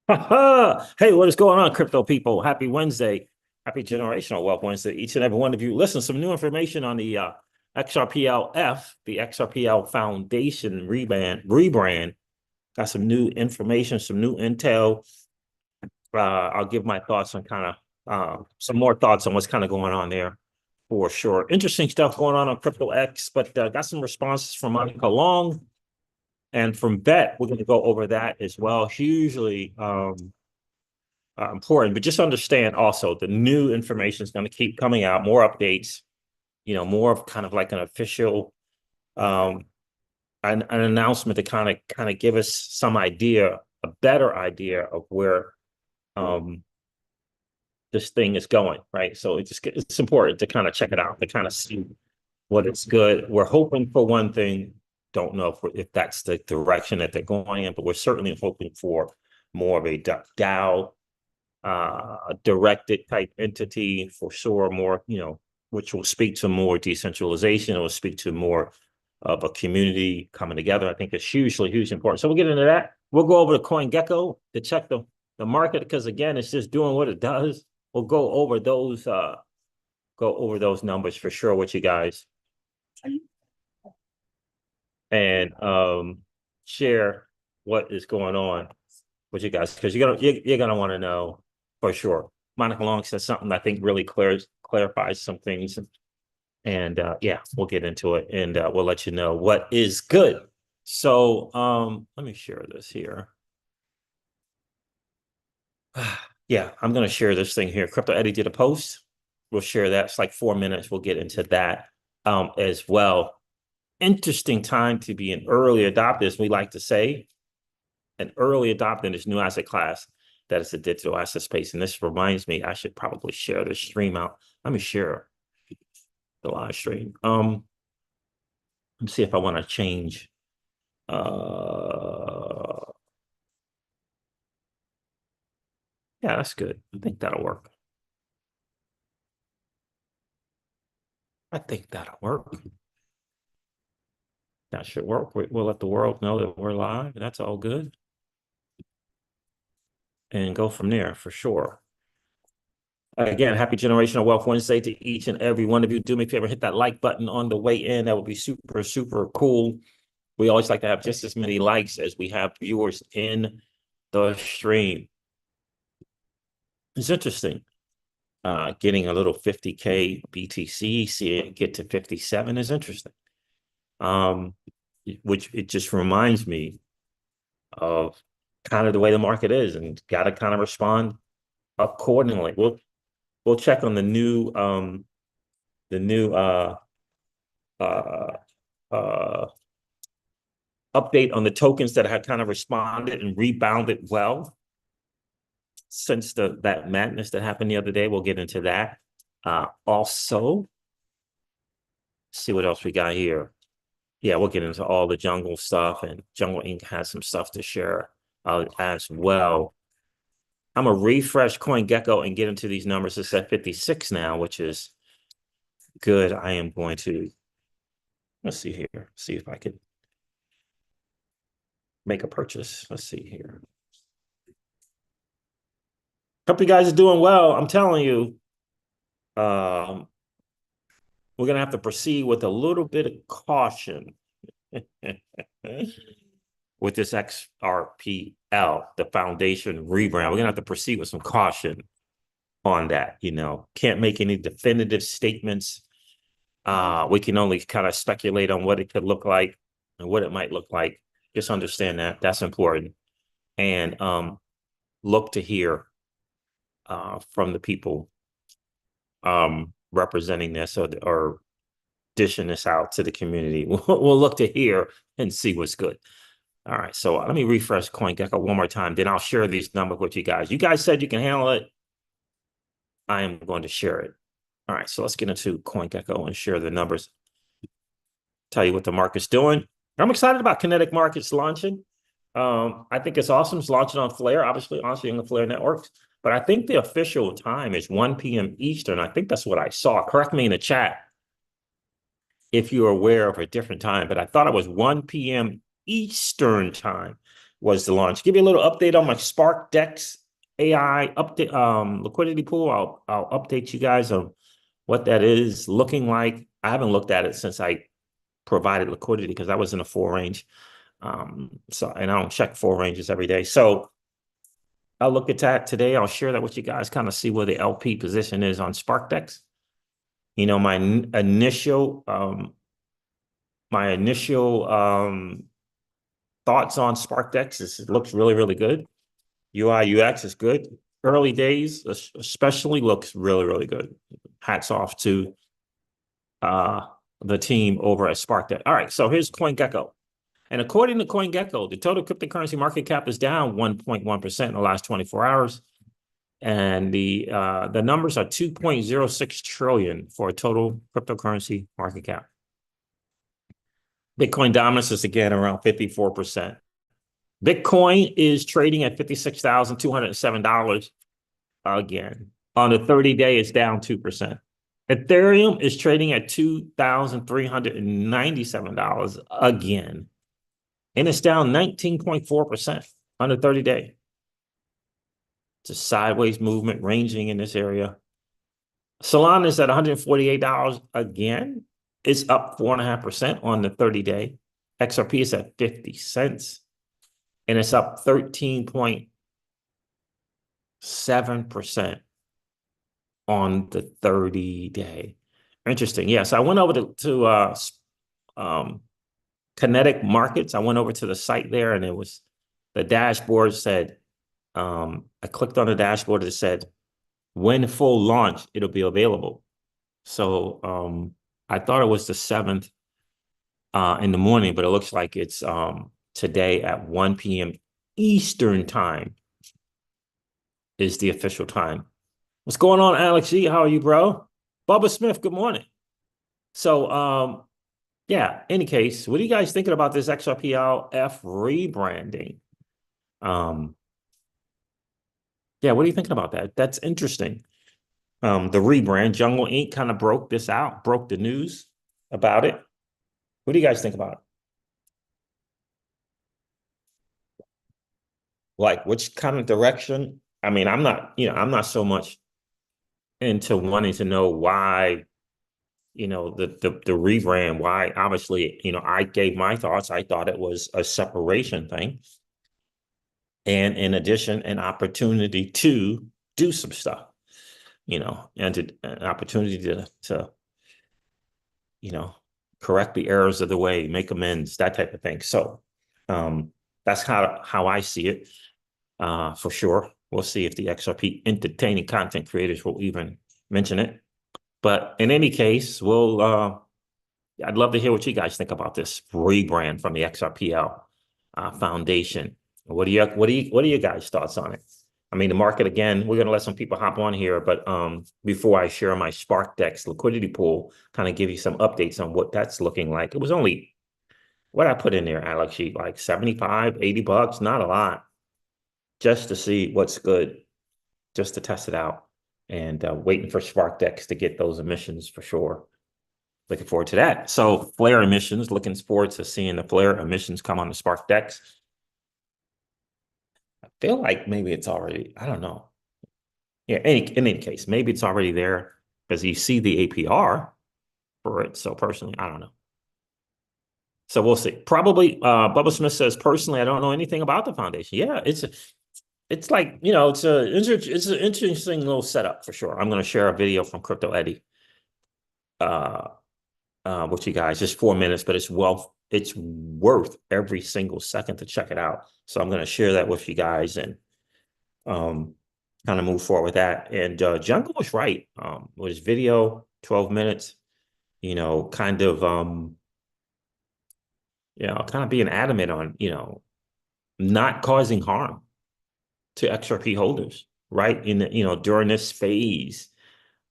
Hey, what is going on, crypto people? Happy Wednesday. Happy Generational Wealth Wednesday. Each and every one of you. Listen, some new information on the XRPLF, the XRPL Foundation rebrand. Got some new information, some new intel. I'll give my thoughts on some more thoughts on what's kind of going on there for sure. Interesting stuff going on Crypto X, but got some responses from Monica Long and from Bet. We're going to go over that as well. Hugely important, but just understand also the new information is going to keep coming out, more updates, more of kind of like an official um, an announcement to kind of give us some idea, a better idea of where um, this thing is going, right? So it's important to kind of check it out, to kind of see what it's good. We're hoping for one thing. Don't know if that's the direction that they're going in, but we're certainly hoping for more of a DAO directed type entity for sure, more, which will speak to more decentralization. It will speak to more of a community coming together. I think it's hugely important. So we'll get into that. We'll go over to CoinGecko to check the market because again, it's just doing what it does. We'll go over those numbers for sure with you guys and share what is going on with you guys because you're gonna want to know for sure. Monica Long says something I think really clarifies some things, and yeah, we'll get into it and we'll let you know what is good. So let me share this here. Yeah, I'm gonna share this thing here. Crypto Eddie did a post. We'll share that. It's like 4 minutes. We'll get into that as well. Interesting time to be an early adopter, as we like to say. An early adopter in this new asset class that is the digital asset space. And this reminds me, I should probably share this stream out. Let me share the live stream. Let me see if I want to change. Yeah, that's good. I think that'll work. I think that'll work. That should work. We'll let the world know that we're live. That's all good. And go from there for sure. Again, happy Generational Wealth Wednesday to each and every one of you. Do me a favor, hit that like button on the way in. That would be super cool. We always like to have just as many likes as we have viewers in the stream. It's interesting. Getting a little 50K BTC, seeing it get to 57 is interesting. Which it just reminds me of kind of the way the market is and got to kind of respond accordingly. We'll check on the new uh, update on the tokens that had kind of responded and rebounded well since that madness that happened the other day. We'll get into that. Also, see what else we got here. Yeah, we'll get into all the jungle stuff, and Jungle Inc. has some stuff to share as well. I'm going to refresh CoinGecko and get into these numbers. It's at 56 now, which is good. I am going to, let's see here, see if I can make a purchase. Let's see here. Hope you guys are doing well. I'm telling you, we're going to have to proceed with a little bit of caution with this XRPL, the foundation rebrand. We're going to have to proceed with some caution on that. Can't make any definitive statements. We can only kind of speculate on what it could look like and what it might look like. Just understand that. That's important. And look to hear from the people representing this or dishing this out to the community. We'll look to hear and see what's good. All right, so let me refresh CoinGecko one more time. Then I'll share these numbers with you guys. You guys said you can handle it. I am going to share it. All right, so let's get into CoinGecko and share the numbers. Tell you what the market's doing. I'm excited about Kinetic markets launching. I think it's awesome. It's launching on Flare, obviously, on the Flare networks. But I think the official time is 1 p.m. Eastern. I think that's what I saw. Correct me in the chat if you're aware of a different time. But I thought it was 1 p.m. Eastern time. was the launch. Give you a little update on my SparkDEX AI update liquidity pool. I'll update you guys on what that is looking like. I haven't looked at it since I provided liquidity because I was in a 4 range. And I don't check 4 ranges every day. So I'll look at that today. I'll share that with you guys, kind of see where the LP position is on SparkDEX. You know, my initial thoughts on SparkDEX is it looks really, really good. UI, UX is good. Early days, especially, looks really, really good. Hats off to the team over at SparkDEX. All right, so here's CoinGecko. And according to CoinGecko, the total cryptocurrency market cap is down 1.1% in the last 24 hours. And the numbers are 2.06 trillion for a total cryptocurrency market cap. Bitcoin dominance is again around 54%. Bitcoin is trading at $56,207 again. On the 30-day, it's down 2%. Ethereum is trading at $2,397 again. And it's down 19.4% on the 30-day. It's a sideways movement ranging in this area. Solana is at $148 again. It's up 4.5% on the 30-day. XRP is at 50 cents. And it's up 13.7% on the 30-day. Interesting. Yes, I went over to Kinetic Markets. I went over to the site there, and it was the dashboard said, I clicked on the dashboard. It said, when full launch, it'll be available. So I thought it was the 7th in the morning, but it looks like it's today at 1 p.m. Eastern time is the official time. What's going on, Alex G? How are you, bro? Bubba Smith, good morning. So, yeah, any case, what are you guys thinking about this XRPLF rebranding? Yeah, what are you thinking about that? That's interesting. The rebrand, Jungle Inc. kind of broke this out, broke the news about it. What do you guys think about it? Like, which kind of direction? I mean, I'm not so much into wanting to know why, the rebrand, why, obviously, I gave my thoughts. I thought it was a separation thing. And in addition, an opportunity to do some stuff, and an opportunity to correct the errors of the way, make amends, that type of thing. So that's how I see it, for sure. We'll see if the XRP entertaining content creators will even mention it. But in any case, I'd love to hear what you guys think about this rebrand from the XRPL Foundation. What are you guys' thoughts on it? I mean, the market, again, we're going to let some people hop on here, but before I share my SparkDEX liquidity pool, kind of give you some updates on what that's looking like. It was only, what I put in there, Alex, like 75, 80 bucks, not a lot, just to see what's good, just to test it out, and waiting for SparkDEX to get those emissions for sure. Looking forward to that. So flare emissions, looking forward to seeing the flare emissions come on the SparkDEX. I feel like maybe it's already, I don't know. Yeah, in any case, maybe it's already there because you see the APR for it. So personally, I don't know. So we'll see. Probably, Bubba Smith says, personally, I don't know anything about the foundation. Yeah, it's like, it's an interesting little setup for sure. I'm going to share a video from Crypto Eddie with you guys, just 4 minutes, but it's worth every single second to check it out. So I'm going to share that with you guys and kind of move forward with that. And Jungle was right with his video, 12 minutes, kind of being adamant on, not causing harm to XRP holders, right? During this phase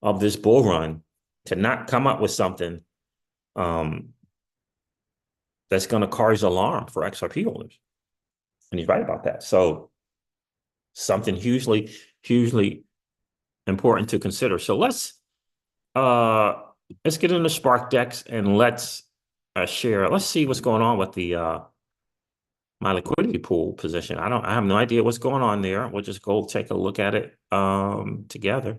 of this bull run, to not come up with something that's going to cause alarm for XRP holders. And he's right about that. So something hugely, hugely important to consider. So let's get into SparkDEX and let's share. Let's see what's going on with my my liquidity pool position. I have no idea what's going on there. We'll just go take a look at it together.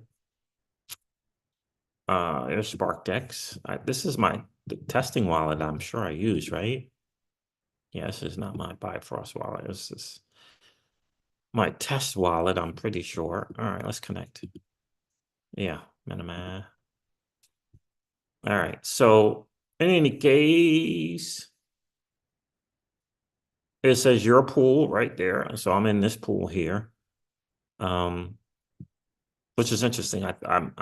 There's SparkDEX. This is the testing wallet I'm sure I use, right? Yeah, this is not my Bifrost wallet. This is my test wallet, I'm pretty sure. All right, let's connect. Yeah, MetaMask. All right, so in any case, it says your pool right there. So I'm in this pool here, which is interesting. I'm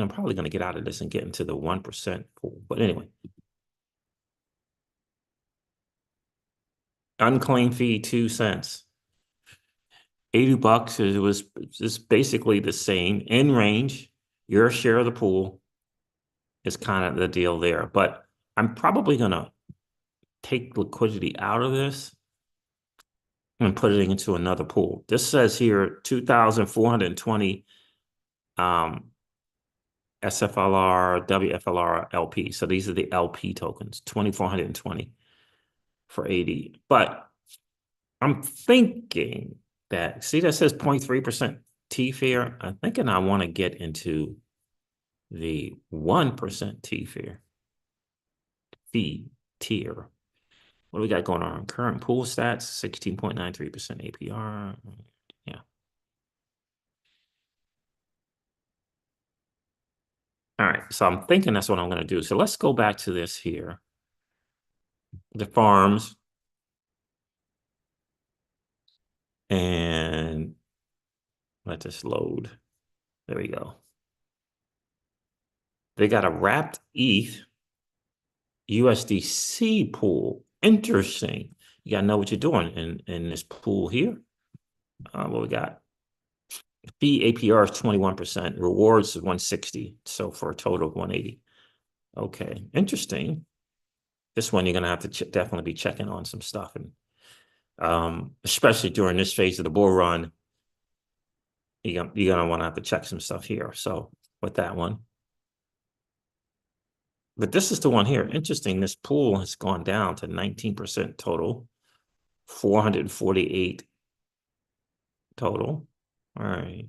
probably going to get out of this and get into the 1% pool. But anyway, unclaimed fee 2 cents. $80. It was just basically the same in range. Your share of the pool is kind of the deal there. But I'm probably going to take liquidity out of this and put it into another pool. This says here 2,420 SFLR, WFLR, LP. So these are the LP tokens, 2,420 for 80. But I'm thinking that, see, that says 0.3% T fare. I'm thinking I want to get into the 1% T fare fee tier. What do we got going on? Current pool stats, 16.93% APR. Yeah. All right. So I'm thinking that's what I'm going to do. So let's go back to this here. The farms. And let this load. There we go. They got a wrapped ETH USDC pool. Interesting. You got to know what you're doing in this pool here. What we got? Fee APR is 21%. Rewards is 160. So for a total of 180. Okay. Interesting. This one you're going to have to definitely be checking on some stuff. And especially during this phase of the bull run, you're going to want to have to check some stuff here. So with that one. But this is the one here. Interesting. This pool has gone down to 19% total, 448 total. All right.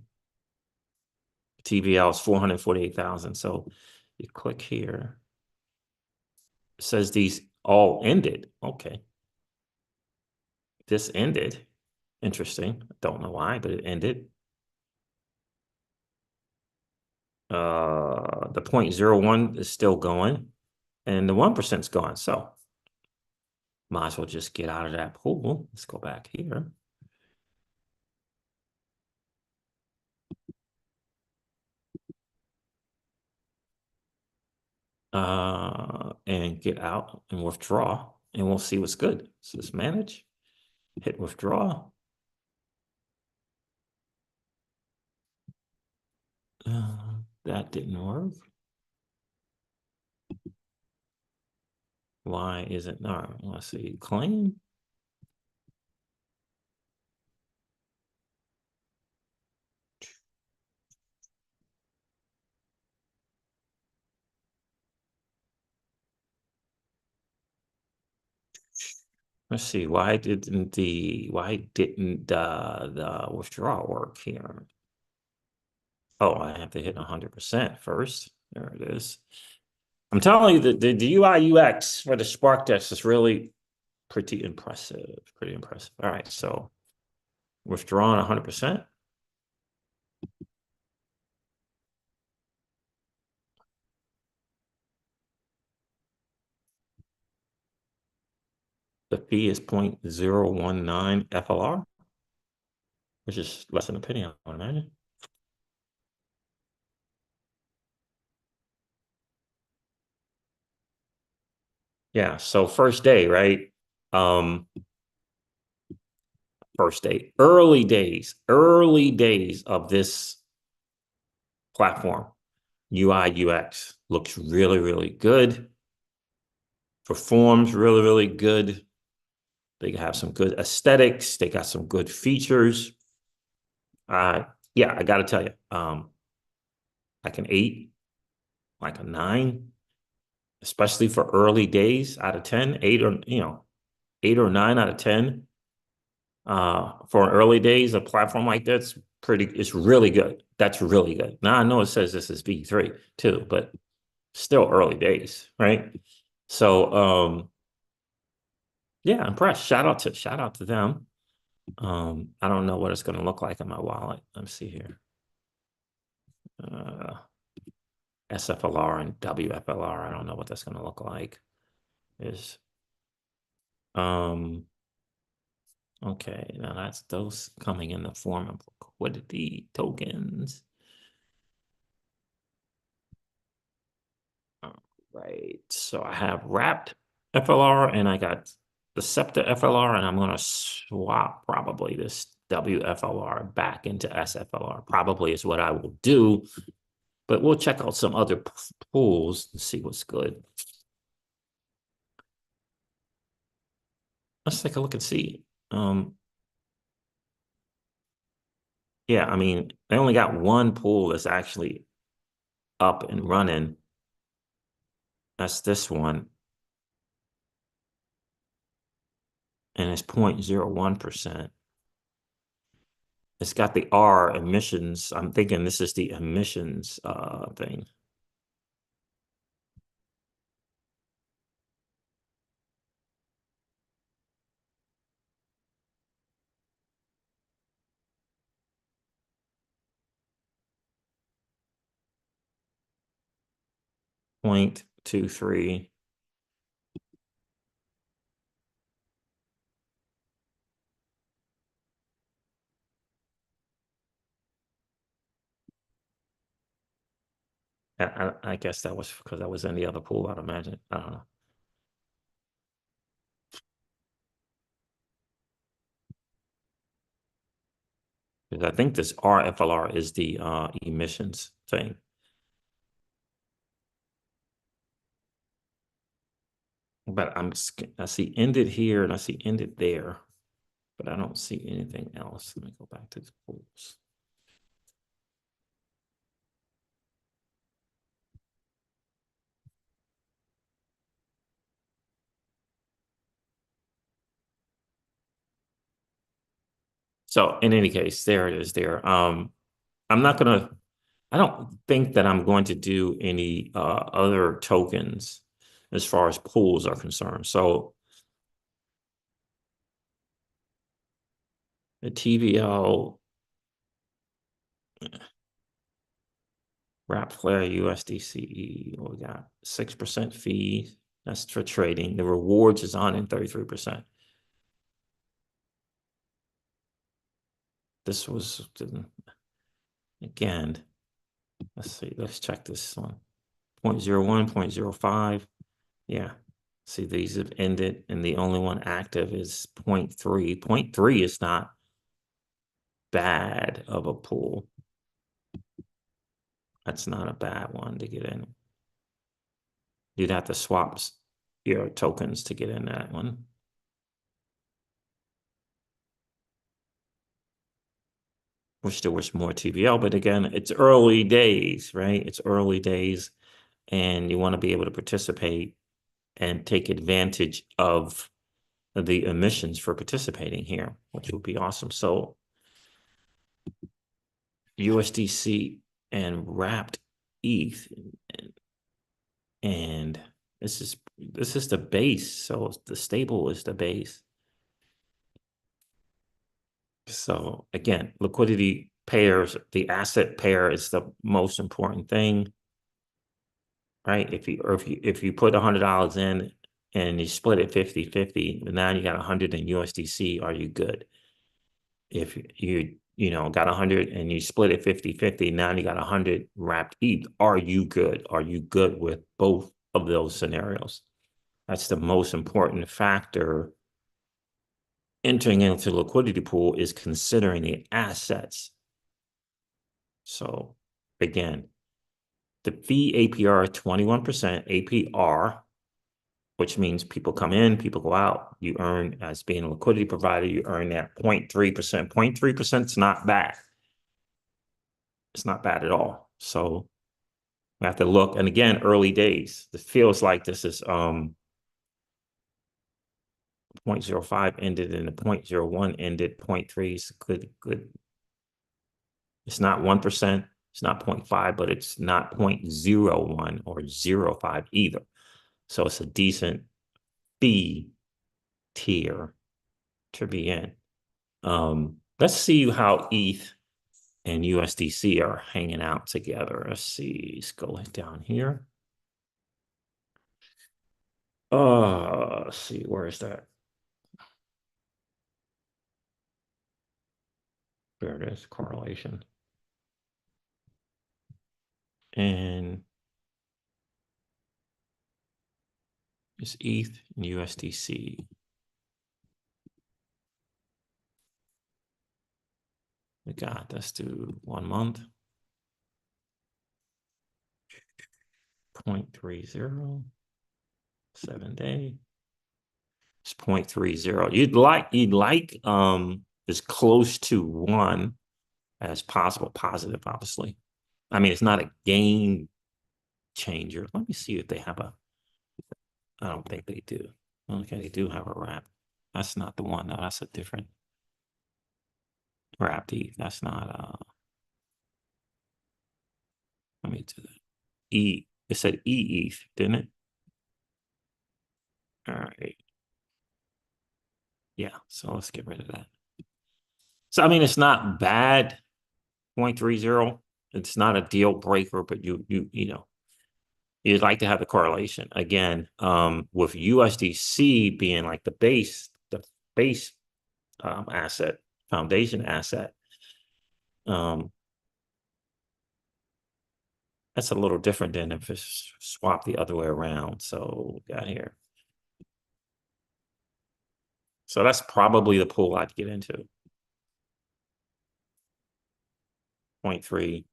TVL is 448,000. So you click here. It says these all ended. Okay. This ended. Interesting. Don't know why, but it ended. The 0.01 is still going, and the 1% is gone. So might as well just get out of that pool. Let's go back here. And get out and withdraw, and we'll see what's good. So let's manage, hit withdraw. That didn't work. Why is it not? Let's see, claim. Let's see, why didn't the withdrawal work here? Oh, I have to hit 100% first. There it is. I'm telling you that the UI UX for the SparkDEX is really pretty impressive. Pretty impressive. All right, so withdrawn 100%. The fee is 0.019 FLR, which is less than a penny, I would imagine. Yeah, so first day, right? First day, early days of this platform. UI UX looks really, really good. Performs really, really good. They have some good aesthetics. They got some good features. Yeah, I got to tell you, like an 8, like a 9, especially for early days out of 10, 8 or 9 out of 10. For early days, a platform like that's it's really good. That's really good. Now I know it says this is V3 too, but still early days, right? So yeah, impressed. Shout out to them. I don't know what it's going to look like in my wallet. Let's see here. Uh, SFLR and WFLR. I don't know what that's going to look like. Is okay, now that's those coming in the form of liquidity tokens. All right, so I have wrapped FLR and I got the SEPTA FLR, and I'm going to swap probably this WFLR back into SFLR. Probably is what I will do, but we'll check out some other pools and see what's good. Let's take a look and see. Yeah, I mean, they only got one pool that's actually up and running. That's this one. And it's 0.01%. It's got the R emissions. I'm thinking this is the emissions thing. Point 0.23. I guess that was because I was in the other pool, I'd imagine. I don't know. Because I think this RFLR is the emissions thing. But I see ended here and I see ended there, but I don't see anything else. Let me go back to the pools. So in any case, there it is there. I don't think that I'm going to do any other tokens as far as pools are concerned. So the TVL, wrap flare USDC, we got 6% fee. That's for trading. The rewards is on in 33%. This was, again, let's see, let's check this one. 0.01, 0.05. Yeah. See, these have ended, and the only one active is 0.3. 0.3 is not bad of a pool. That's not a bad one to get in. You'd have to swap your tokens to get in that one. Wish there was more TVL, but again, it's early days, right? It's early days, and you want to be able to participate and take advantage of the emissions for participating here, which would be awesome. So USDC and wrapped ETH, and this is the base. So the stable is the base. So again, liquidity pairs, the asset pair is the most important thing, right? If you put $100 in and you split it 50-50, now you got 100 in USDC, are you good? If you know got 100 and you split it 50-50, now you got 100 wrapped ETH, are you good? Are you good with both of those scenarios? That's the most important factor entering into the liquidity pool, is considering the assets. So again, the fee APR is 21% APR, which means people come in, people go out. You earn, as being a liquidity provider, you earn that 0.3%. 0.3% is not bad. It's not bad at all. So we have to look, and again, early days. It feels like this is 0.05 ended and the 0.01 ended. 0.3 is good. It's not 1%. It's not 0.5, but it's not 0.01 or 0.05 either. So it's a decent B tier to be in. Let's see how ETH and USDC are hanging out together. Let's see. Let's go down here. Let's see. Where is that? There it is. Correlation. And it's ETH and USDC. We got, let's do 1 month. 0.30. 7 day. It's 0.30. You'd like as close to 1 as possible. Positive, obviously. I mean, it's not a game changer. Let me see if they have a. I don't think they do. Okay, they do have a wrap. That's not the one. No, that's a different wrap. That's not. Let me do that. It said ETH, didn't it? All right. Yeah. So let's get rid of that. So I mean, it's not bad. 0.30. It's not a deal breaker, but you know, you'd like to have the correlation again. With USDC being like the base asset, foundation asset. That's a little different than if it's swapped the other way around. So we got here. So that's probably the pool I'd get into. 0.3.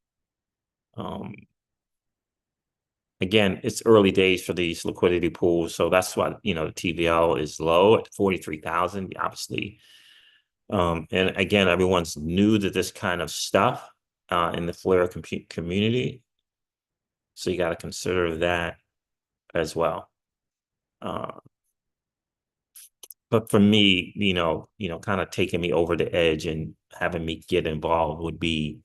Again, it's early days for these liquidity pools. So that's why, you know, the TVL is low at 43,000, obviously. And again, everyone's new to this kind of stuff in the Flare community. So you got to consider that as well. But for me, you know, kind of taking me over the edge and having me get involved would be,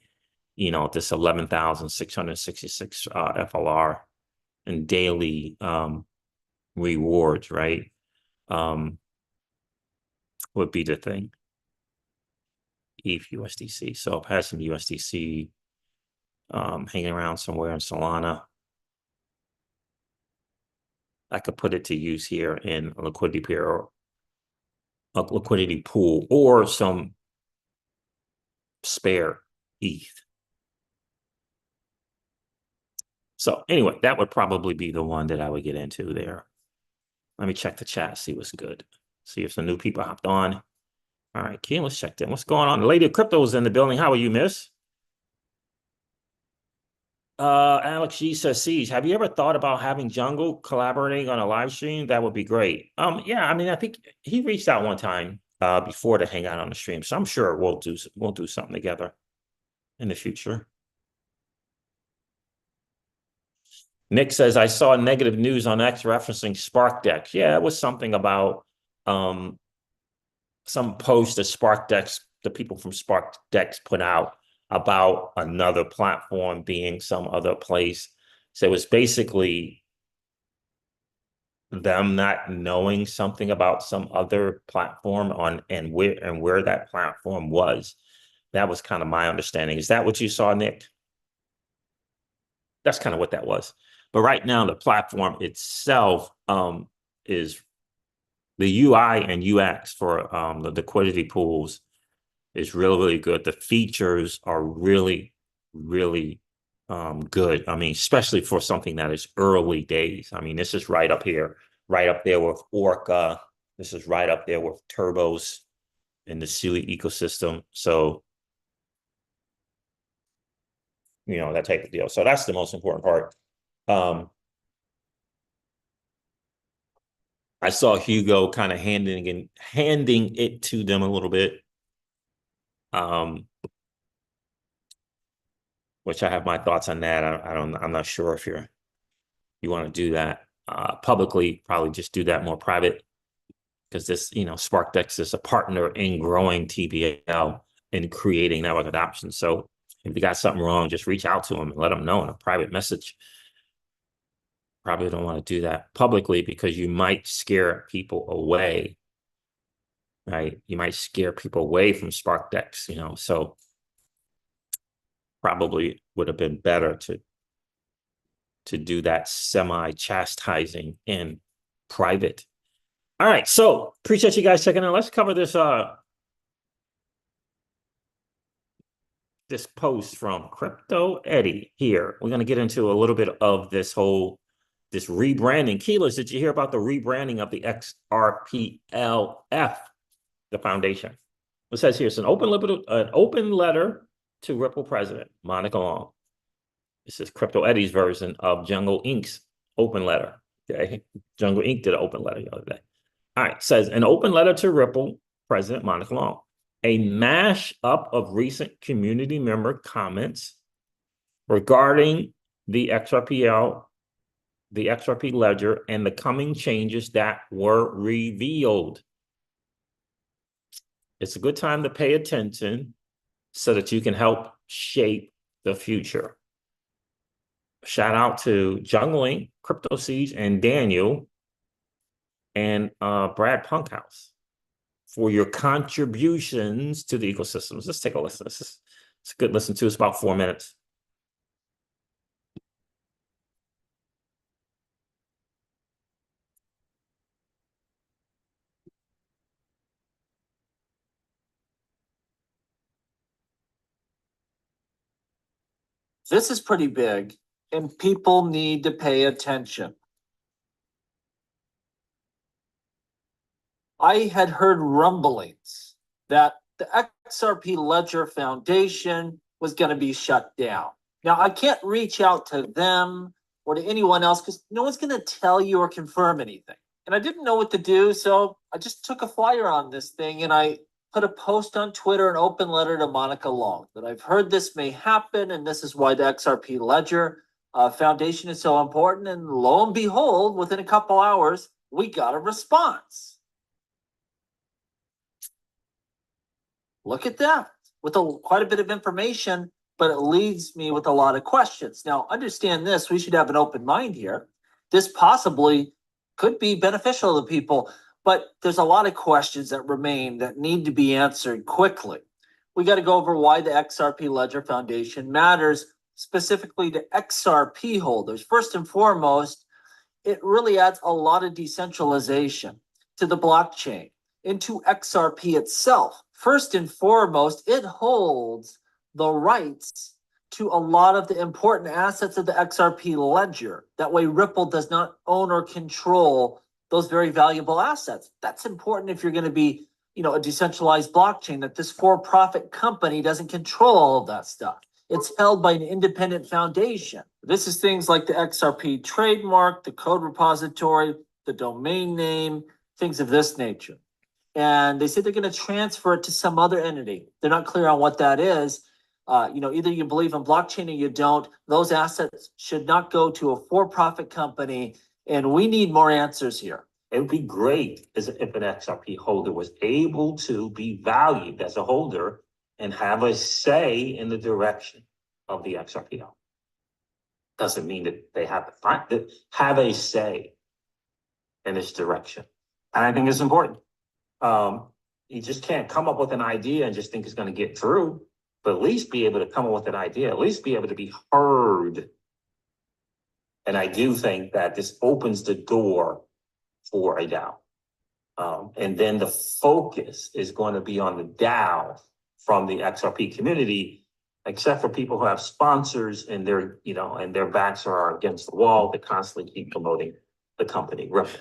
you know, this 11,666 FLR and daily rewards, right? Would be the thing. ETH USDC. So I've had some USDC hanging around somewhere in Solana. I could put it to use here in a liquidity pair or a liquidity pool or some spare ETH. So anyway, that would probably be the one that I would get into there. Let me check the chat, see what's good. See if some new people hopped on. All right, Kim, let's check that. What's going on? The Lady of Crypto is in the building. How are you, miss? Alex G says, Siege, have you ever thought about having Jungle collaborating on a live stream? That would be great. Yeah, I mean, I think he reached out one time before to hang out on the stream. So I'm sure we'll do something together in the future. Nick says, I saw negative news on X referencing SparkDEX. Yeah, it was something about some post that SparkDEX, the people from SparkDEX put out about another platform being some other place. So it was basically them not knowing something about some other platform and where that platform was. That was kind of my understanding. Is that what you saw, Nick? That's kind of what that was. But right now, the platform itself is the UI and UX for the liquidity pools is really, really good. The features are really, really good. I mean, especially for something that is early days. I mean, this is right up here, right up there with Orca. This is right up there with Turbos in the Sui ecosystem. So, you know, that type of deal. So that's the most important part. I saw Hugo kind of handing it to them a little bit. Which I have my thoughts on that. I'm not sure if you want to do that publicly, probably just do that more private. because this, SparkDEX is a partner in growing TBL and creating network adoption. So if you got something wrong, just reach out to them and let them know in a private message. Probably don't want to do that publicly because you might scare people away, right? You might scare people away from SparkDEX, so probably would have been better to do that semi-chastising in private. All right, so appreciate you guys checking in. Let's cover this this post from Crypto Eddie here. We're going to get into a little bit of this rebranding. Keyless, did you hear about the rebranding of the XRPLF, the foundation? It says here, it's an open letter to Ripple president, Monica Long. This is Crypto Eddie's version of Jungle Inc.'s open letter. Okay, Jungle Inc. did an open letter the other day. All right, says an open letter to Ripple president Monica Long. A mash-up of recent community member comments regarding the XRPL, the XRP ledger, and the coming changes that were revealed. It's a good time to pay attention so that you can help shape the future. Shout out to Jungling, Crypto Siege, and Daniel, and Brad Punkhouse for your contributions to the ecosystems. Let's take a listen. It's a good listen to. It's about 4 minutes. This is pretty big, and people need to pay attention. I had heard rumblings that the XRP Ledger Foundation was going to be shut down. Now, I can't reach out to them or to anyone else because no one's going to tell you or confirm anything. And I didn't know what to do, so I just took a flyer on this thing and I put a post on Twitter, an open letter to Monica Long, that I've heard this may happen, and this is why the XRP Ledger Foundation is so important. And lo and behold, within a couple hours, we got a response. Look at that, with quite a bit of information, but it leaves me with a lot of questions. Now, understand this, we should have an open mind here. This possibly could be beneficial to people, but there's a lot of questions that remain that need to be answered quickly. We got to go over why the XRP Ledger Foundation matters specifically to XRP holders. First and foremost, it really adds a lot of decentralization to the blockchain, into XRP itself. First and foremost, it holds the rights to a lot of the important assets of the XRP ledger. That way, Ripple does not own or control those very valuable assets. That's important if you're going to be, a decentralized blockchain, that this for-profit company doesn't control all of that stuff. It's held by an independent foundation. This is things like the XRP trademark, the code repository, the domain name, things of this nature. And they say they're going to transfer it to some other entity. They're not clear on what that is. Either you believe in blockchain or you don't. Those assets should not go to a for-profit company, and we need more answers here. It would be great if an XRP holder was able to be valued as a holder and have a say in the direction of the XRPL. Doesn't mean that they have a say in its direction. And I think it's important. You just can't come up with an idea and just think it's going to get through, but at least be able to come up with an idea, at least be able to be heard. And I do think that this opens the door for a DAO. And then the focus is going to be on the DAO from the XRP community, except for people who have sponsors and their backs are against the wall that constantly keep promoting the company Ripple.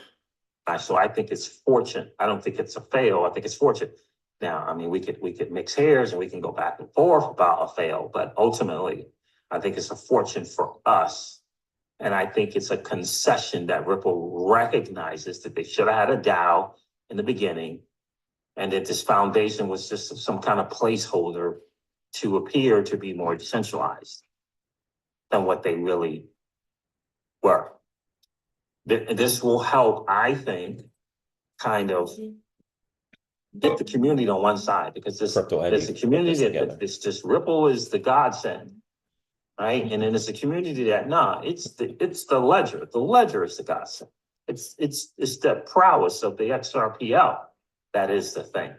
So I think it's fortunate. I don't think it's a fail. I think it's fortunate. Now, I mean, we could mix hairs and we can go back and forth about a fail, but ultimately, I think it's a fortune for us. And I think it's a concession that Ripple recognizes that they should have had a DAO in the beginning, and that this foundation was just some kind of placeholder to appear to be more decentralized than what they really were. This will help, I think, kind of get the community on one side, because there's a community that it's just Ripple is the godsend, right? And then there's a community that it's the ledger. The ledger is the godsend. It's the prowess of the XRPL that is the thing.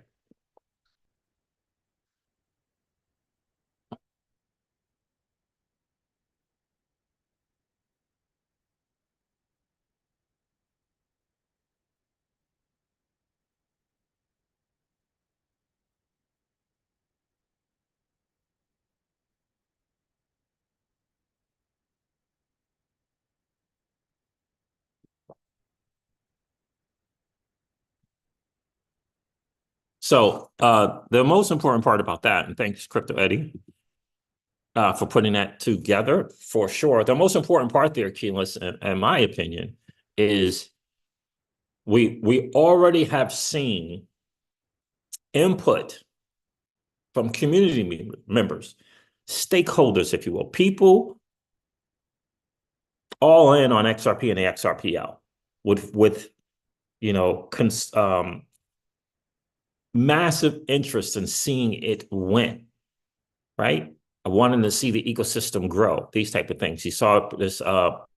So the most important part about that, and thanks, Crypto Eddie, for putting that together, for sure. The most important part there, Keyless, in my opinion, is we already have seen input from community members, stakeholders, if you will, people all in on XRP and the XRPL with massive interest in seeing it win, right? I wanted to see the ecosystem grow, these type of things. You saw this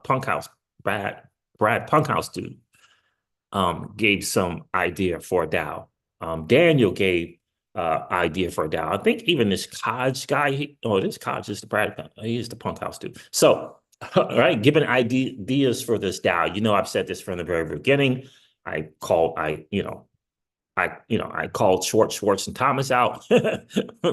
Punk House, Brad Punk House dude gave some idea for a DAO. Daniel gave idea for a DAO. I think even this Kodge guy, this Kodge is the Brad, he's the Punk House dude. So, right, giving ideas for this DAO. I've said this from the very beginning. I called Schwartz and Thomas out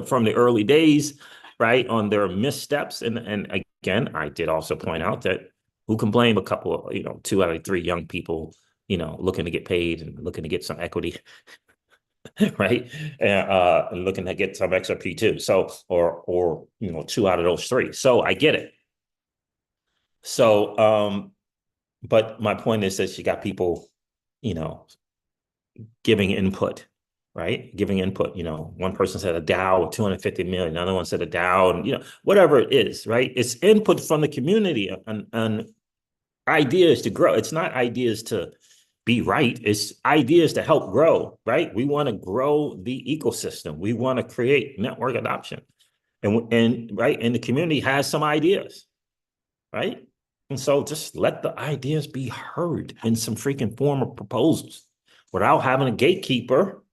from the early days, right, on their missteps. And again, I did also point out that who can blame a couple of, 2 out of 3 young people, looking to get paid and looking to get some equity, right? And looking to get some XRP too. So, or 2 out of those 3. So I get it. So, but my point is that you got people, giving input, right? Giving input. One person said a DAO of 250 million, another one said a DAO, and whatever it is, right? It's input from the community and ideas to grow. It's not ideas to be right. It's ideas to help grow, right? We want to grow the ecosystem. We want to create network adoption. And right, and the community has some ideas, right? And so just let the ideas be heard in some freaking form of proposals without having a gatekeeper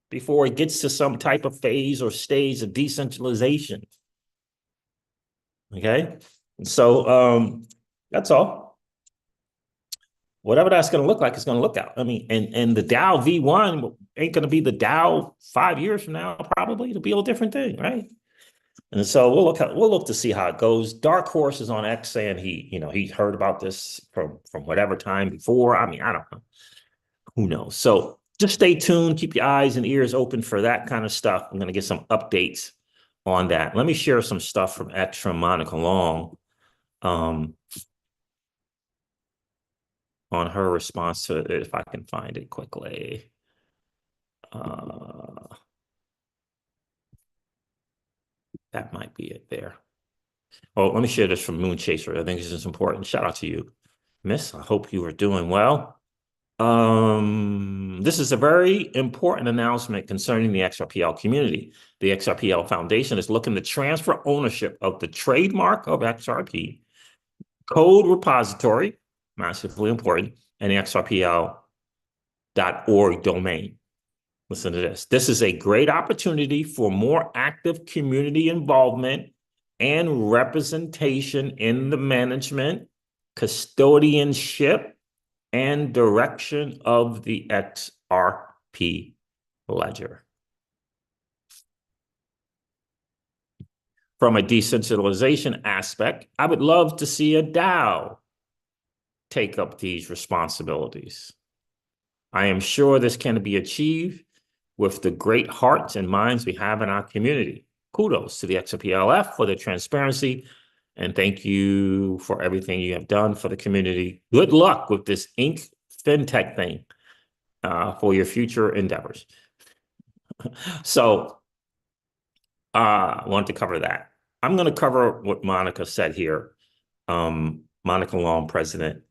before it gets to some type of phase or stage of decentralization. Okay? So that's all. Whatever that's going to look like, it's going to look out. I mean, and the DAO V1 ain't going to be the DAO 5 years from now, probably. It'll be a different thing, right? And so we'll look to see how it goes. Dark Horse is on X saying he heard about this from whatever time before. I mean, I don't know. Who knows? So just stay tuned. Keep your eyes and ears open for that kind of stuff. I'm going to get some updates on that. Let me share some stuff from X from Monica Long on her response to it, if I can find it quickly. That might be it there. Oh, let me share this from Moon Chaser. I think this is important. Shout out to you, Miss. I hope you are doing well. This is a very important announcement concerning the XRPL community. The XRPL Foundation is looking to transfer ownership of the trademark of XRP, code repository, massively important, and the XRPL.org domain. Listen to this. This is a great opportunity for more active community involvement and representation in the management, custodianship, and direction of the XRP ledger. From a decentralization aspect, I would love to see a DAO take up these responsibilities. I am sure this can be achieved with the great hearts and minds we have in our community. Kudos to the XRPLF for the transparency, and thank you for everything you have done for the community. Good luck with this Inc. FinTech thing for your future endeavors. So I wanted to cover that. I'm going to cover what Monica said here. Monica Long, president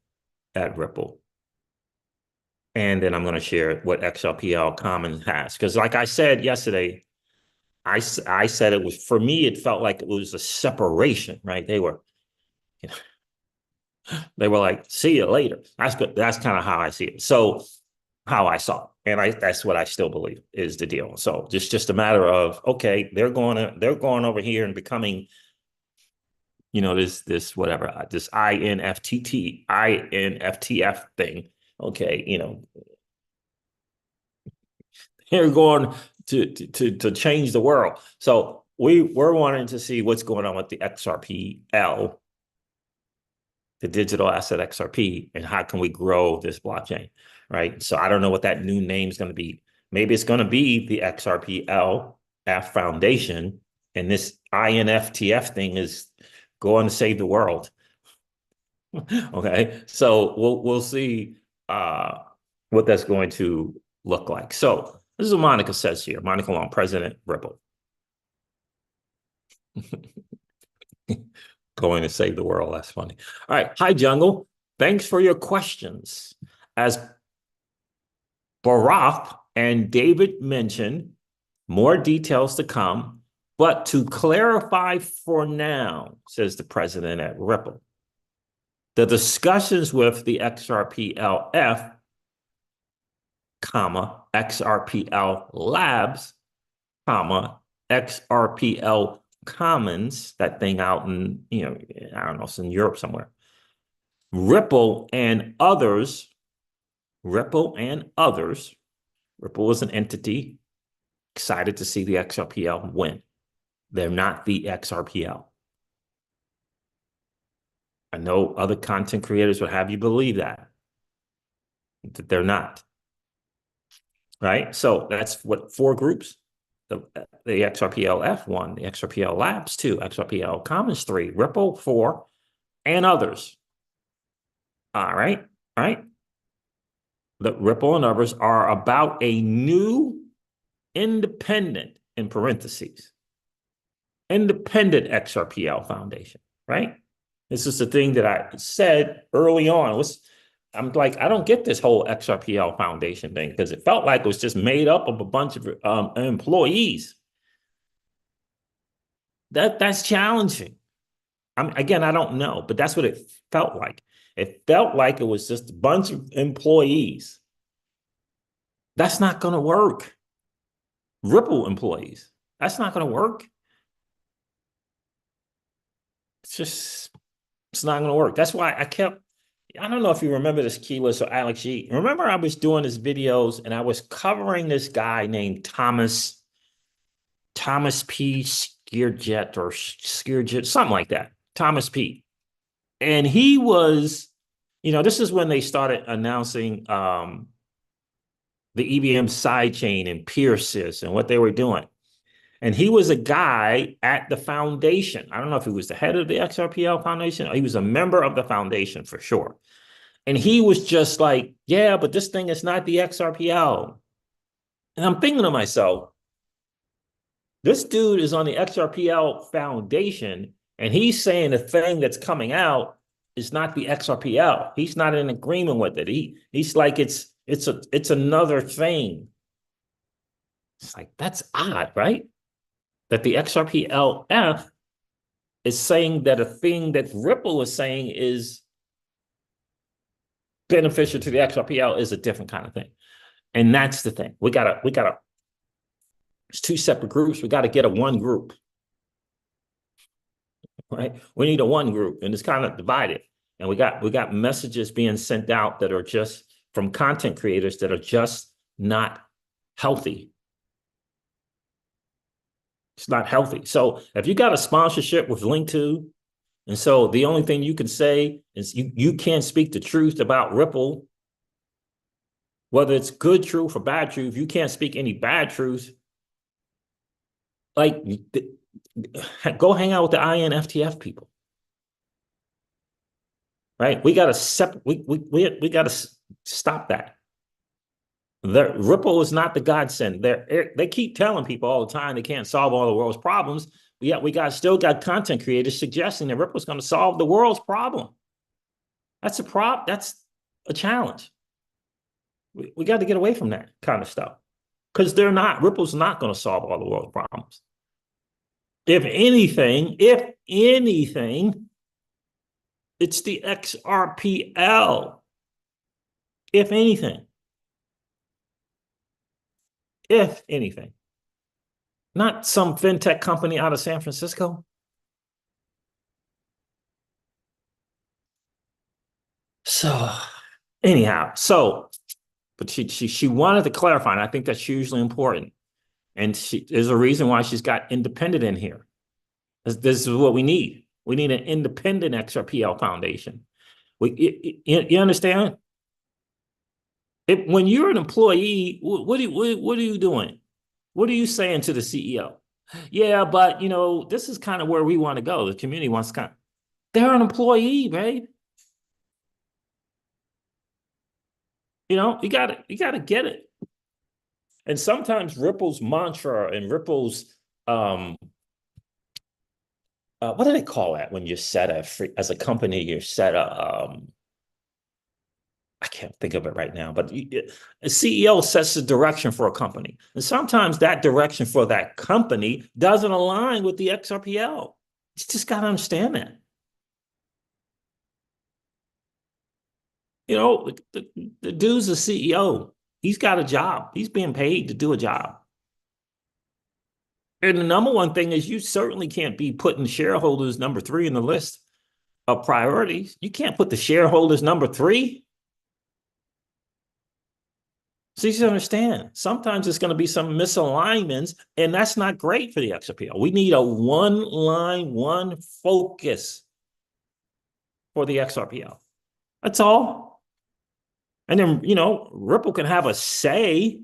at Ripple. And then I'm going to share what XRPL Commons has. Because like I said yesterday, I said it was, for me, it felt like it was a separation, right? You know, they were like, see you later. That's good. That's kind of how I see it. So how I saw it. And that's what I still believe is the deal. So just a matter of, okay, they're going over here and becoming, this whatever, this INFTF thing. Okay, they're going to change the world. So we're wanting to see what's going on with the XRPL, the digital asset XRP, and how can we grow this blockchain, right? So I don't know what that new name is going to be. Maybe it's going to be the XRPLF Foundation, and this INFTF thing is going to save the world. Okay, so we'll see what that's going to look like. So this is what Monica says here. Monica Long, President Ripple. Going to save the world. That's funny. All right. Hi, Jungle. Thanks for your questions. As Barack and David mentioned, more details to come. But to clarify for now, says the president at Ripple, the discussions with the XRPLF, XRPL Labs, XRPL Commons, that thing out in, I don't know, it's in Europe somewhere. Ripple and others, Ripple is an entity, excited to see the XRPL win. They're not the XRPL. I know other content creators would have you believe that they're not. Right? So that's what 4 groups. The XRPLF 1, the XRPL Labs 2, XRPL Commons 3, Ripple 4, and others. All right. The Ripple and others are about a new independent, in parentheses, independent XRPL Foundation, right? This is the thing that I said early on. I'm like, I don't get this whole XRPL Foundation thing because it felt like it was just made up of a bunch of employees. That's challenging. Again, I don't know, but that's what it felt like. It felt like it was just a bunch of employees. That's not going to work. Ripple employees. That's not going to work. It's not going to work. That's why I don't know if you remember this, Keyless or Alex G. Remember I was doing his videos and I was covering this guy named Thomas P. Skierjet, something like that. Thomas P. And he was, this is when they started announcing the EVM sidechain and Pierces and what they were doing. And he was a guy at the foundation. I don't know if he was the head of the XRPL Foundation or he was a member of the foundation for sure. And he was just like, yeah, but this thing is not the XRPL. And I'm thinking to myself, this dude is on the XRPL Foundation, and he's saying the thing that's coming out is not the XRPL. He's not in agreement with it. He's like, it's another thing. It's like, that's odd, right? That the XRPLF is saying that a thing that Ripple is saying is beneficial to the XRPL is a different kind of thing. And that's the thing. We gotta, it's 2 separate groups. We got to get a one group, right? We need a one group, and it's kind of divided. And we got messages being sent out that are just from content creators that are just not healthy. It's not healthy. So if you got a sponsorship with Link2, and so the only thing you can say is you can't speak the truth about Ripple, whether it's good truth or bad truth, you can't speak any bad truth. Like, go hang out with the INFTF people, right? We got to we got to stop that. The Ripple is not the godsend. They keep telling people all the time they can't solve all the world's problems. Yet we still got content creators suggesting that Ripple's going to solve the world's problem. That's a challenge. We got to get away from that kind of stuff because Ripple's not going to solve all the world problems. If anything, it's the XRPL. If anything, not some fintech company out of San Francisco. So anyhow, but she wanted to clarify, and I think that's hugely important. And there's a reason why she's got independent in here. This is what we need. We need an independent XRPL Foundation. You understand? When you're an employee, what are you doing? What are you saying to the CEO? Yeah, but this is kind of where we want to go. The community wants to they're an employee, right? You gotta get it. And sometimes Ripple's mantra and Ripple's what do they call that when you set as a company, you set a I can't think of it right now, but a CEO sets the direction for a company. And sometimes that direction for that company doesn't align with the XRPL. You just got to understand that. The dude's a CEO. He's got a job. He's being paid to do a job. And the number one thing is you certainly can't be putting shareholders number 3 in the list of priorities. You can't put the shareholders number 3. So you should understand, sometimes it's going to be some misalignments, and that's not great for the XRPL. We need a one line, one focus for the XRPL. That's all. And then, Ripple can have a say,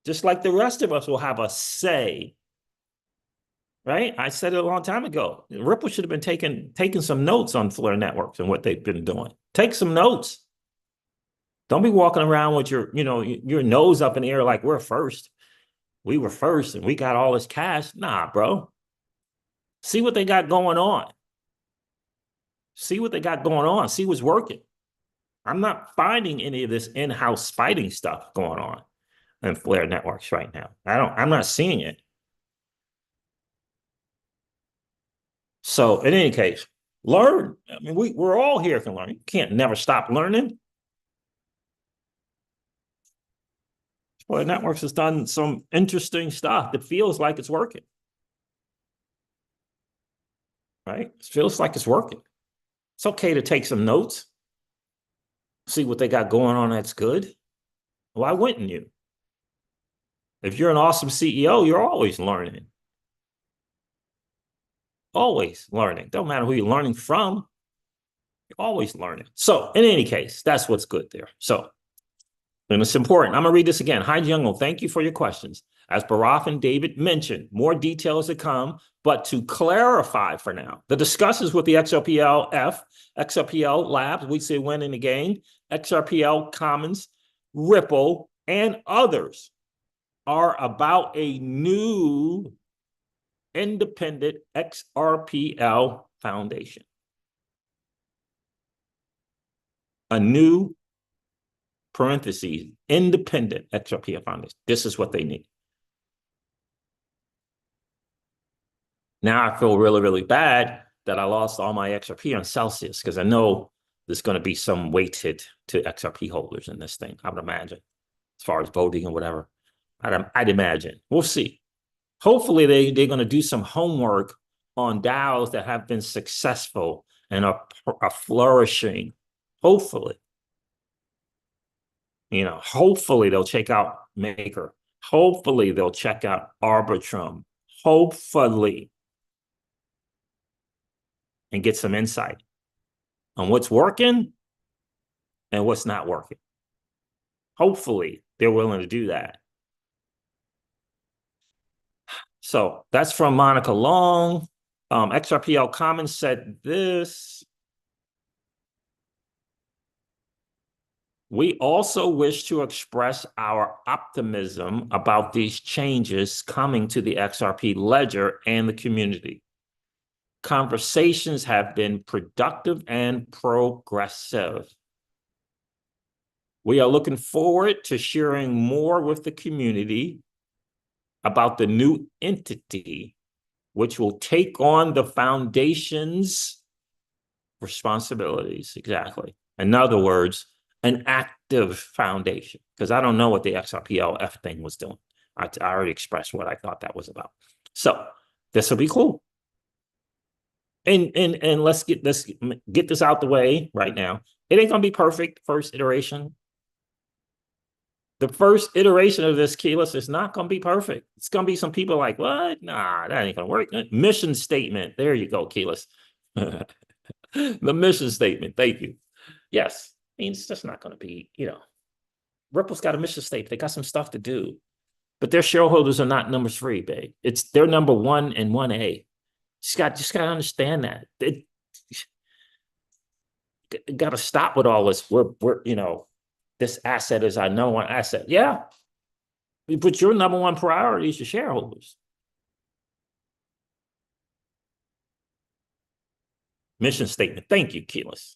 just like the rest of us will have a say. Right? I said it a long time ago. Ripple should have been taking some notes on Flare Networks and what they've been doing. Take some notes. Don't be walking around with your nose up in the air like we're first. We were first and we got all this cash. Nah, bro. See what they got going on. See what they got going on. See what's working. I'm not finding any of this in-house fighting stuff going on in Flare Networks right now. I'm not seeing it. So in any case, learn. I mean, we're all here to learn. You can't never stop learning. Flare Networks has done some interesting stuff that feels like it's working. Right? It feels like it's working. It's okay to take some notes, see what they got going on that's good. Why wouldn't you? If you're an awesome CEO, you're always learning. Always learning. Don't matter who you're learning from. You're always learning. So in any case, that's what's good there. So, and it's important. I'm going to read this again. Hi, Jungle. Thank you for your questions. As Barath and David mentioned, more details to come, but to clarify for now, the discussions with the XRPL Labs, we say win in the game, XRPL Commons, Ripple, and others are about a new independent XRPL Foundation. A new parentheses, independent XRPL Foundation. This is what they need. Now I feel really, really bad that I lost all my XRP on Celsius because I know there's going to be some weighted to XRP holders in this thing, I would imagine, as far as voting and whatever. I'd imagine. We'll see. Hopefully they're going to do some homework on DAOs that have been successful and are flourishing. Hopefully. Hopefully they'll check out Maker. Hopefully they'll check out Arbitrum. Hopefully. And get some insight on what's working and what's not working. Hopefully they're willing to do that. So that's from Monica Long. XRPL Commons said this. We also wish to express our optimism about these changes coming to the XRP ledger and the community. Conversations have been productive and progressive. We are looking forward to sharing more with the community about the new entity, which will take on the foundation's responsibilities. Exactly. In other words, an active foundation, because I don't know what the XRPLF thing was doing. I already expressed what I thought that was about. So this will be cool. And let's get this out the way right now. It ain't gonna be perfect first iteration. The first iteration of this, keyless, is not going to be perfect. It's going to be some people like, what? Nah, that ain't going to work. Mission statement. There you go, keyless. The mission statement. Thank you. Yes. I mean, it's just not going to be, Ripple's got a mission statement. They got some stuff to do. But their shareholders are not numbers free, babe. They're number 1 and 1A. Just got to understand that. Got to stop with all this. We're this asset is our number one asset. Yeah. But your number one priority is your shareholders. Mission statement. Thank you, keyless.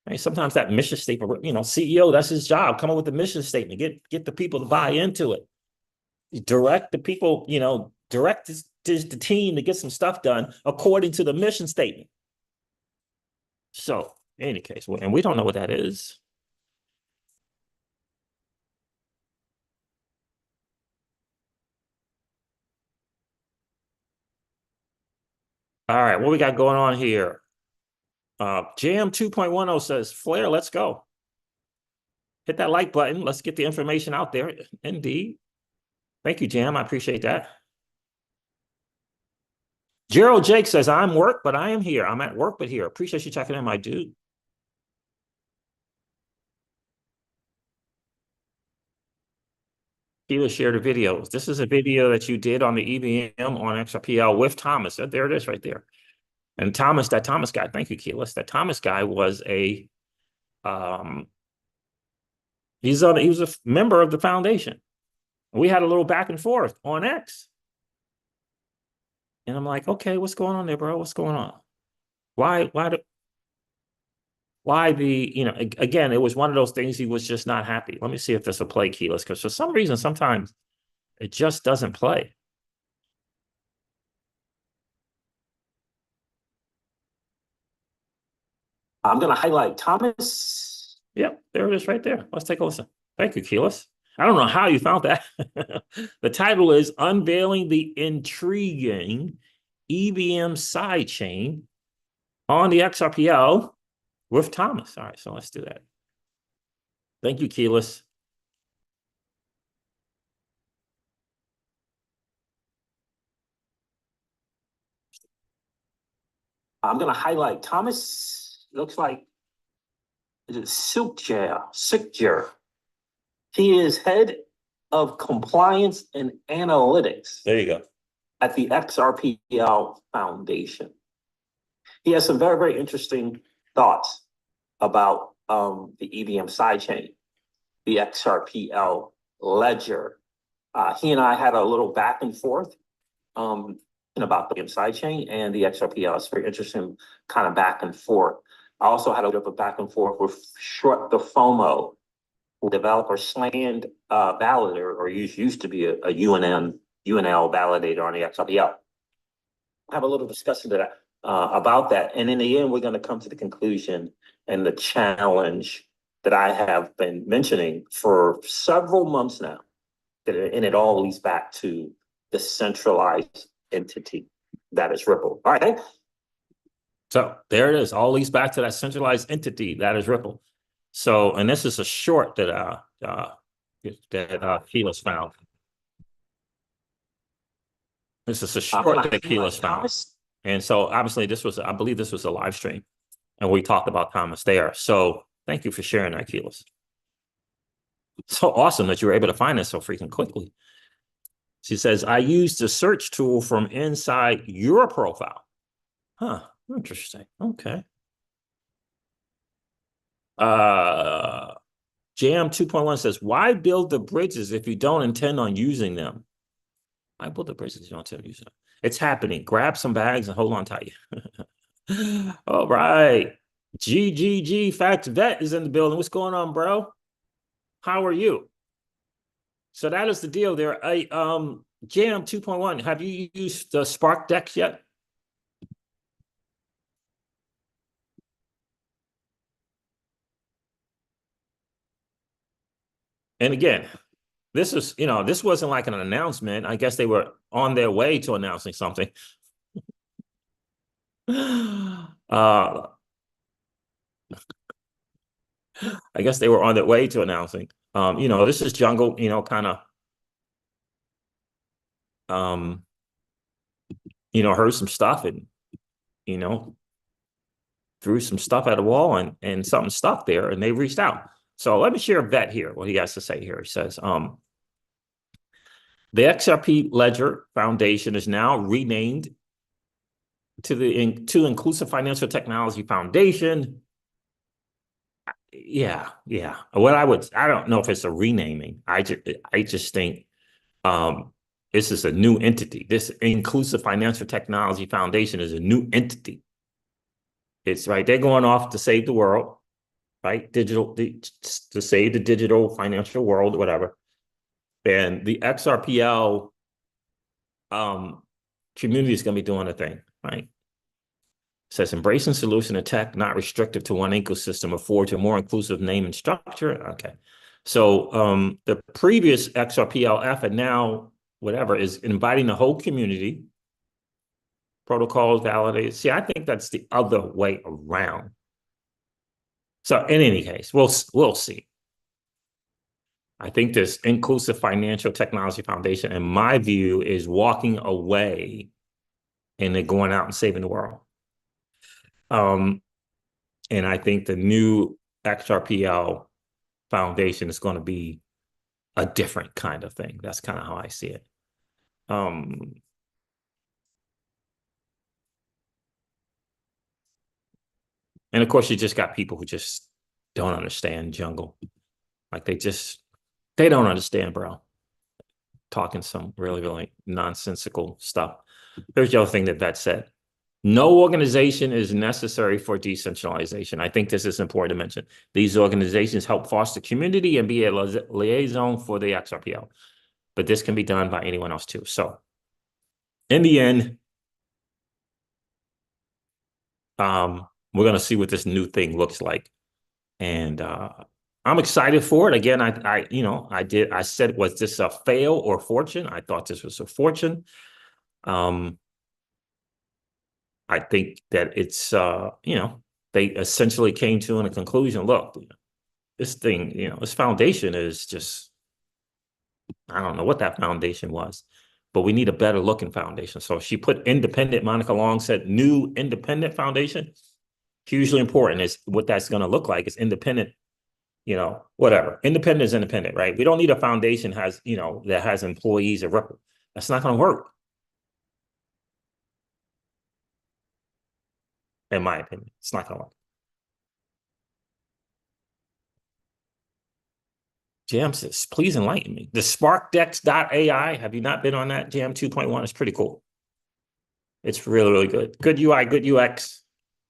Right? Sometimes that mission statement, CEO, that's his job. Come up with the mission statement. Get the people to buy into it. Direct the people, direct the team to get some stuff done according to the mission statement. So, in any case, and we don't know what that is. All right, what we got going on here? Jam 2.10 says, Flair, let's go. Hit that like button. Let's get the information out there. Indeed. Thank you, Jam. I appreciate that. Gerald Jake says, I'm work, but I am here. I'm at work, but here. Appreciate you checking in, my dude. Keila shared a video. This is a video that you did on the EVM on XRPL with Thomas. There it is right there. And Thomas, that Thomas guy, thank you, Keyless. That Thomas guy was he was a member of the foundation. We had a little back and forth on X. And I'm like, okay, what's going on there, bro? What's going on? Why again, it was one of those things he was just not happy. Let me see if this will play, Keyless, because for some reason, sometimes it just doesn't play. I'm going to highlight Thomas. Yep, there it is right there. Let's take a listen. Thank you, Keyless. I don't know how you found that. The title is Unveiling the Intriguing EVM Sidechain on the XRPL with Thomas. All right, so let's do that. Thank you, Keyless. I'm going to highlight Thomas. Looks like it is Sikjer. He is head of compliance and analytics. There you go. At the XRPL Foundation. He has some very, very interesting thoughts about the EVM sidechain, the XRPL ledger. He and I had a little back and forth about the EVM sidechain and the XRPL. It's very interesting kind of back and forth. I also had a bit of a back and forth with the FOMO, developer slammed validator, or used to be a UNL validator on the XRPL. Have a little discussion about that. And in the end, we're going to come to the conclusion and the challenge that I have been mentioning for several months now. And it all leads back to the centralized entity that is Ripple. All right. So there it is. All leads back to that centralized entity that is Ripple. So, and this is a short that Keyless found. This is a short that Keyless found. And so obviously I believe this was a live stream and we talked about Thomas there. So thank you for sharing that, Keyless. So awesome that you were able to find this so freaking quickly. She says, I used the search tool from inside your profile. Huh, interesting. Okay. Jam 2.1 says, why build the bridges if you don't intend on using them? I build the bridges if you don't intend on using them. It's happening. Grab some bags and hold on tight. All right. GGG Facts Vet is in the building. What's going on, bro? How are you? So that is the deal there. Jam 2.1, have you used the SparkDEX yet? And again, this is, this wasn't like an announcement. I guess they were on their way to announcing something. I guess they were on their way to announcing. This is jungle, kind of, heard some stuff and, you know, threw some stuff at the wall and something stuck there and they reached out. So let me share a bet here, what he has to say here. He says, the XRP Ledger Foundation is now renamed to Inclusive Financial Technology Foundation. Yeah. I don't know if it's a renaming. I just think this is a new entity. This Inclusive Financial Technology Foundation is a new entity. It's right. They're going off to save the world, right? To save the digital financial world, whatever. And the XRPL community is going to be doing a thing, right? It says embracing solution and tech, not restrictive to one ecosystem, afford to a more inclusive name and structure. Okay. So the previous XRPLF and now whatever is inviting the whole community, protocols validated. See, I think that's the other way around. So in any case, we'll see. I think this Inclusive Financial Technology Foundation, in my view, is walking away and they're going out and saving the world. And I think the new XRPL Foundation is going to be a different kind of thing. That's kind of how I see it. And of course, you just got people who just don't understand jungle. Like they don't understand, bro. Talking some really, really nonsensical stuff. Here's the other thing that Vet said. No organization is necessary for decentralization. I think this is important to mention. These organizations help foster community and be a liaison for the XRPL. But this can be done by anyone else too. So in the end, we're going to see what this new thing looks like. And I'm excited for it. Again, I said, was this a fail or fortune? I thought this was a fortune. I think that it's, they essentially came to a conclusion. Look, this thing, this foundation is just, I don't know what that foundation was, but we need a better looking foundation. So she put independent. Monica Long said new independent foundation. Hugely important is what that's going to look like. It's independent, whatever. Independent is independent, right? We don't need a foundation that has employees at Ripple. That's not going to work. In my opinion, it's not going to work. Jam says, please enlighten me. The SparkDEX.ai, have you not been on that? Jam 2.1 is pretty cool. It's really, really good. Good UI, good UX.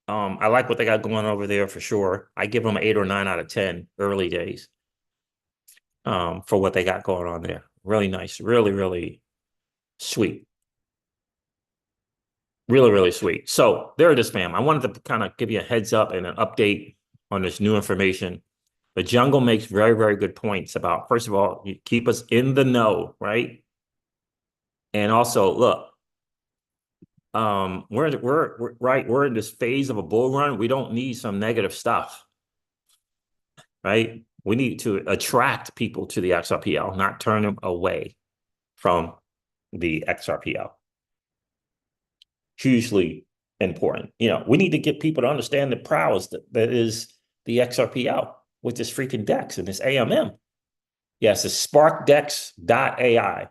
I like what they got going over there for sure. I give them an 8 or 9 out of 10 early days for what they got going on there. Really nice. Really, really sweet. Really, really sweet. So there it is, fam. I wanted to kind of give you a heads up and an update on this new information. The jungle makes very, very good points about, first of all, you keep us in the know, right? And also, look, we're in this phase of a bull run. We don't need some negative stuff, right? We need to attract people to the XRPL, not turn them away from the XRPL. Hugely important. We need to get people to understand the prowess that is the XRPL with this freaking DEX and this AMM. Yes, it's SparkDEX.ai.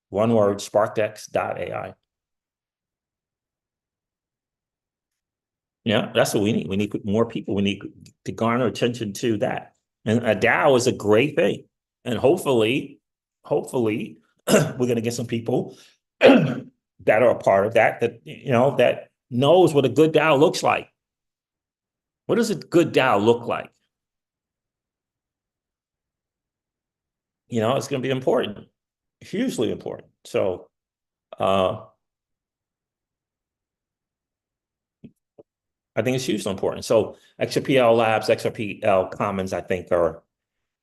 One word, SparkDEX.ai. Yeah, that's what we need. We need more people. We need to garner attention to that. And a DAO is a great thing. And hopefully, we're going to get some people that are a part of that that knows what a good DAO looks like. What does a good DAO look like? it's going to be important, hugely important. So, I think it's hugely important. So XRPL Labs, XRPL Commons, I think are,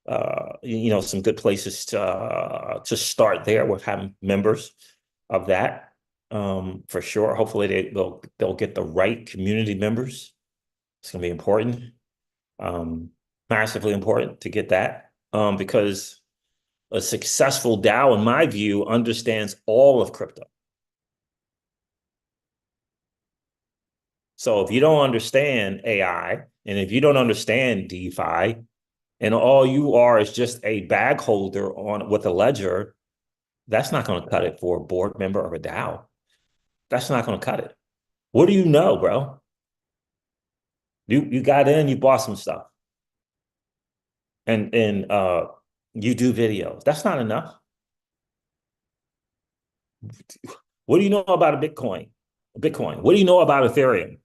some good places to start there with having members of that, for sure. Hopefully they'll get the right community members. It's going to be important, massively important to get that, because a successful DAO, in my view, understands all of crypto. So if you don't understand AI and if you don't understand DeFi, and all you are is just a bag holder on with a ledger, that's not going to cut it for a board member of a DAO. That's not going to cut it. What do you know, bro? You got in, you bought some stuff, and you do videos. That's not enough. What do you know about a Bitcoin? Bitcoin. What do you know about Ethereum?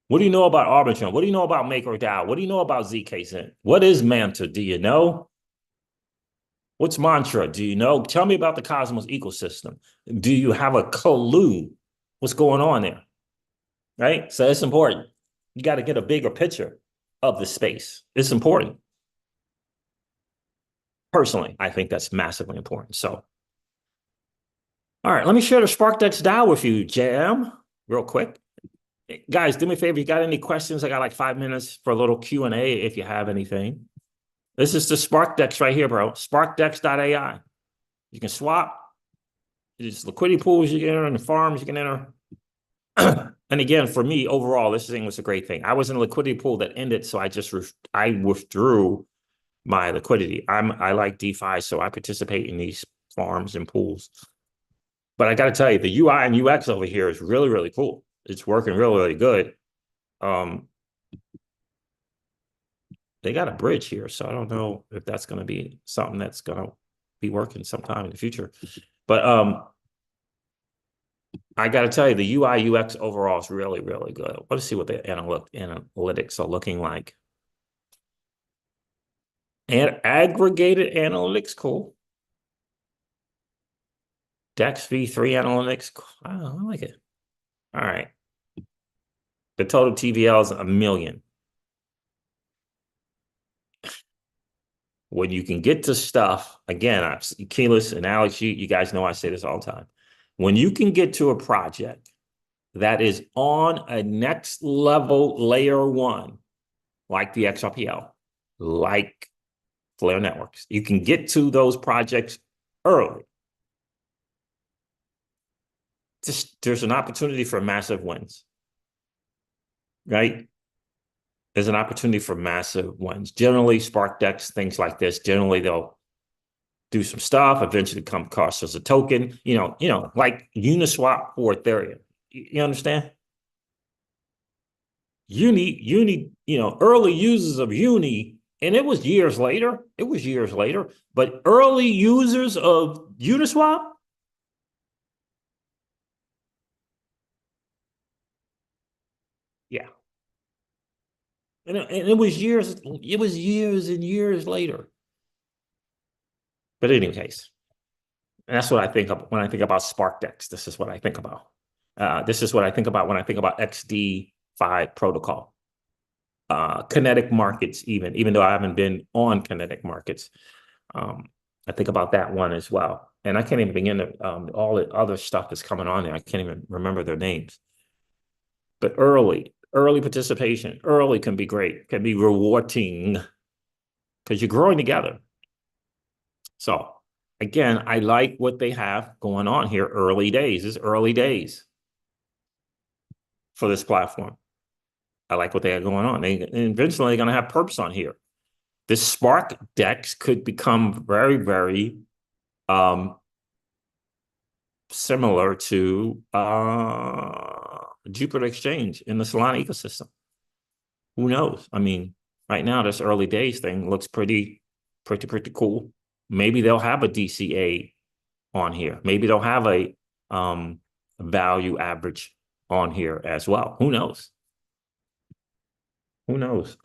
What do you know about Arbitrum? What do you know about MakerDAO? What do you know about zkSync? What is Manta? Do you know? What's Mantra? Do you know? Tell me about the Cosmos ecosystem. Do you have a clue what's going on there? Right? So it's important. You got to get a bigger picture of the space. It's important. Personally, I think that's massively important. So, all right, let me share the SparkDEX DAO with you, Jam, real quick. Guys, do me a favor. You got any questions? I got like 5 minutes for a little Q&A if you have anything. This is the SparkDEX right here, bro. SparkDEX.ai. You can swap. There's liquidity pools you can enter and the farms you can enter. And again, for me, overall, this thing was a great thing. I was in a liquidity pool that ended, so I withdrew my liquidity. I like DeFi, so I participate in these farms and pools. But I got to tell you, the UI and UX over here is really, really cool. It's working really, really good. They got a bridge here, so I don't know if that's going to be something that's going to be working sometime in the future. But I got to tell you, the UI UX overall is really, really good. Let's see what the analytics are looking like. And aggregated analytics, cool. DEX V3 analytics, I like it. All right. The total TVL is 1 million. When you can get to stuff, again, Keyless and Alex, you guys know I say this all the time. When you can get to a project that is on a next level layer 1, like the XRPL, like Flare Networks, you can get to those projects early. There's an opportunity for massive wins, right? There's an opportunity for massive wins. Generally, SparkDEX, things like this, generally they'll do some stuff, eventually come across as a token, like Uniswap for Ethereum. You understand? Uni, early users of Uni, and it was years later, but early users of Uniswap, yeah. And it was years and years later. But in any case, that's what I think of when I think about SparkDEX. This is what I think about. This is what I think about when I think about XD5 protocol. Kinetic markets, even though I haven't been on Kinetic markets. I think about that one as well. And I can't even begin to all the other stuff that's coming on there. I can't even remember their names. But early participation, early can be great, can be rewarding because you're growing together. So again, I like what they have going on here. Early days. It's early days for this platform. I like what they have going on. They eventually they're going to have perps on here. This SparkDEX could become very, very similar to Jupiter Exchange in the Solana ecosystem. Who knows? I mean, right now, this early days thing looks pretty cool. Maybe they'll have a DCA on here. Maybe they'll have a value average on here as well. Who knows? Who knows?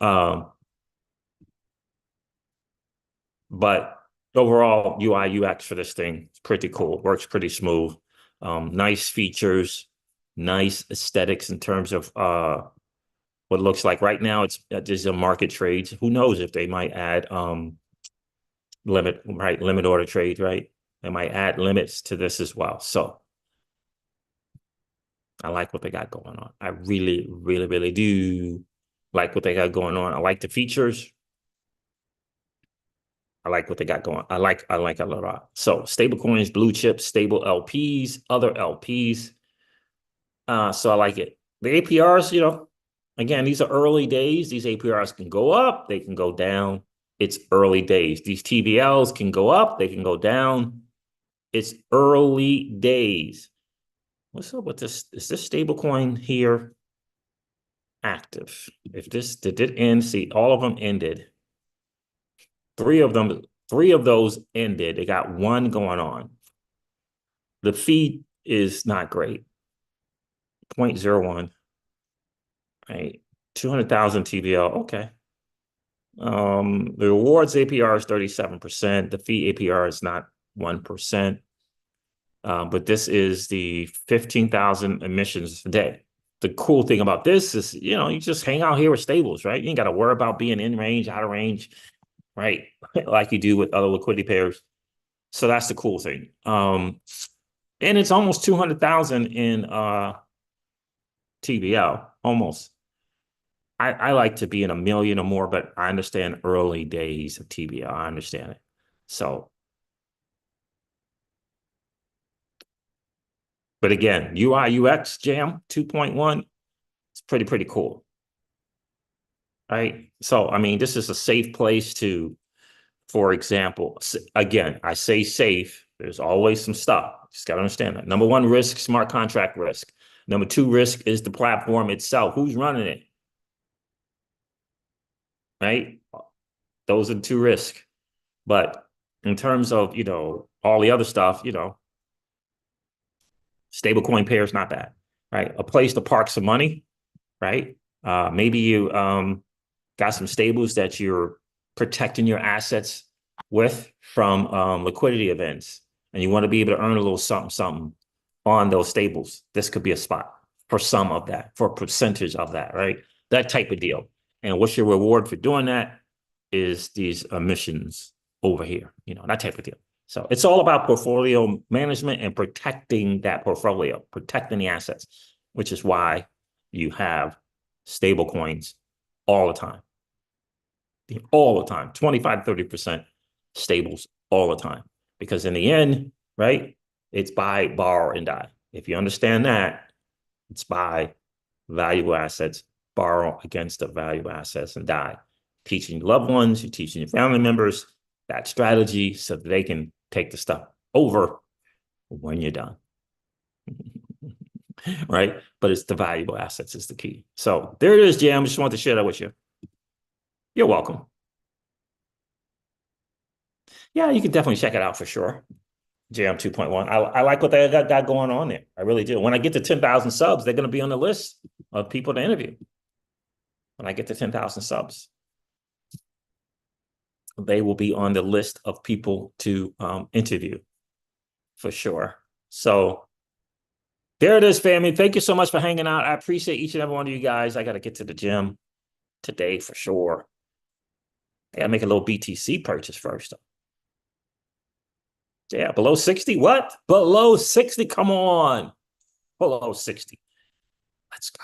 But overall UI UX for this thing is pretty cool. Works pretty smooth. Nice features, nice aesthetics in terms of what it looks like right now. It's just a market trades. Who knows if they might add limit order trades, right? They might add limits to this as well. So I like what they got going on. I really, really, really do like what they got going on. I like the features. I like what they got going. I like a lot. So stable coins, blue chips, stable LPs, other LPs. So I like it. The APRs, again, these are early days. These APRs can go up, they can go down. It's early days. These TVLs can go up, they can go down. It's early days. What's up with this? Is this stable coin here active? If this did it end, see, all of them ended. Three of those ended. They got one going on. The fee is not great. 0.01. Right. 200,000 TVL. Okay. The rewards APR is 37%. The fee APR is not 1%. But this is the 15,000 emissions a day. The cool thing about this is, you just hang out here with stables, right? You ain't got to worry about being in range, out of range, right? Like you do with other liquidity pairs. So that's the cool thing. And it's almost 200,000 in TVL, almost. I like to be in a million or more, but I understand early days of TVL. I understand it. So, but again, UI UX Jam 2.1, it's pretty cool. Right. So, I mean, this is a safe place to, for example, again, I say safe. There's always some stuff. Just got to understand that. Number one risk, smart contract risk. Number two risk is the platform itself. Who's running it? Right. Those are the two risks. But in terms of, all the other stuff, stablecoin pair is not bad, right? A place to park some money, right? Maybe you got some stables that you're protecting your assets with from liquidity events, and you want to be able to earn a little something on those stables. This could be a spot for some of that, for a percentage of that, right? That type of deal. And what's your reward for doing that is these emissions over here, that type of deal. So it's all about portfolio management and protecting that portfolio, protecting the assets, which is why you have stable coins all the time. 25, 30% stables all the time. Because in the end, right, it's buy, borrow, and die. If you understand that, it's buy valuable assets, borrow against the valuable assets, and die. Teaching your loved ones, you're teaching your family members that strategy so that they can take the stuff over when you're done. Right? But it's the valuable assets is the key. So there it is, Jam. I just wanted to share that with you. You're welcome. Yeah, you can definitely check it out for sure. Jam 2.1. I like what they got going on there. I really do. When I get to 10,000 subs, they're going to be on the list of people to interview. When I get to 10,000 subs, they will be on the list of people to interview for sure. So there it is, family. Thank you so much for hanging out. I appreciate each and every one of you guys. I got to get to the gym today for sure. I got to make a little BTC purchase first. Yeah, below 60? What? Below 60? Come on. Below 60. Let's go.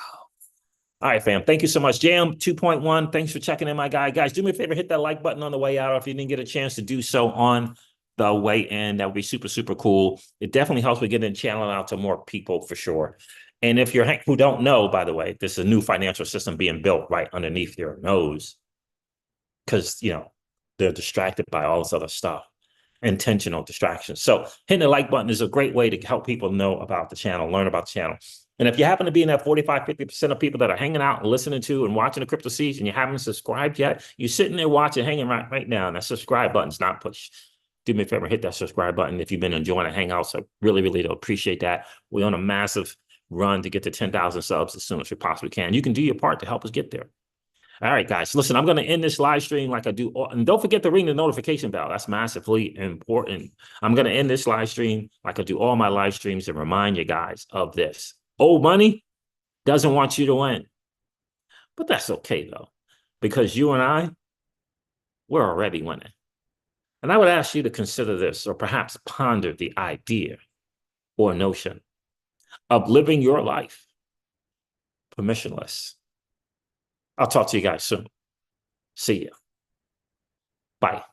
All right, fam. Thank you so much. Jam 2.1. Thanks for checking in, my guy. Guys, do me a favor, hit that like button on the way out. Or if you didn't get a chance to do so on the way in, that would be super, super cool. It definitely helps with getting the channel out to more people for sure. And if you're who don't know, by the way, this is a new financial system being built right underneath your nose because, they're distracted by all this other stuff. Intentional distractions. So hitting the like button is a great way to help people know about the channel, learn about the channel. And if you happen to be in that 45, 50% of people that are hanging out and listening to and watching the Crypto Seeds and you haven't subscribed yet, you're sitting there watching, hanging right now, and that subscribe button's not pushed. Do me a favor, hit that subscribe button if you've been enjoying the hangouts. I really, really do appreciate that. We're on a massive run to get to 10,000 subs as soon as we possibly can. You can do your part to help us get there. All right, guys, listen, I'm going to end this live stream like I do. And don't forget to ring the notification bell. That's massively important. I'm going to end this live stream like I do all my live streams and remind you guys of this. Old money doesn't want you to win. But that's okay, though, because you and I, we're already winning. And I would ask you to consider this, or perhaps ponder the idea or notion of living your life permissionless. I'll talk to you guys soon. See ya. Bye.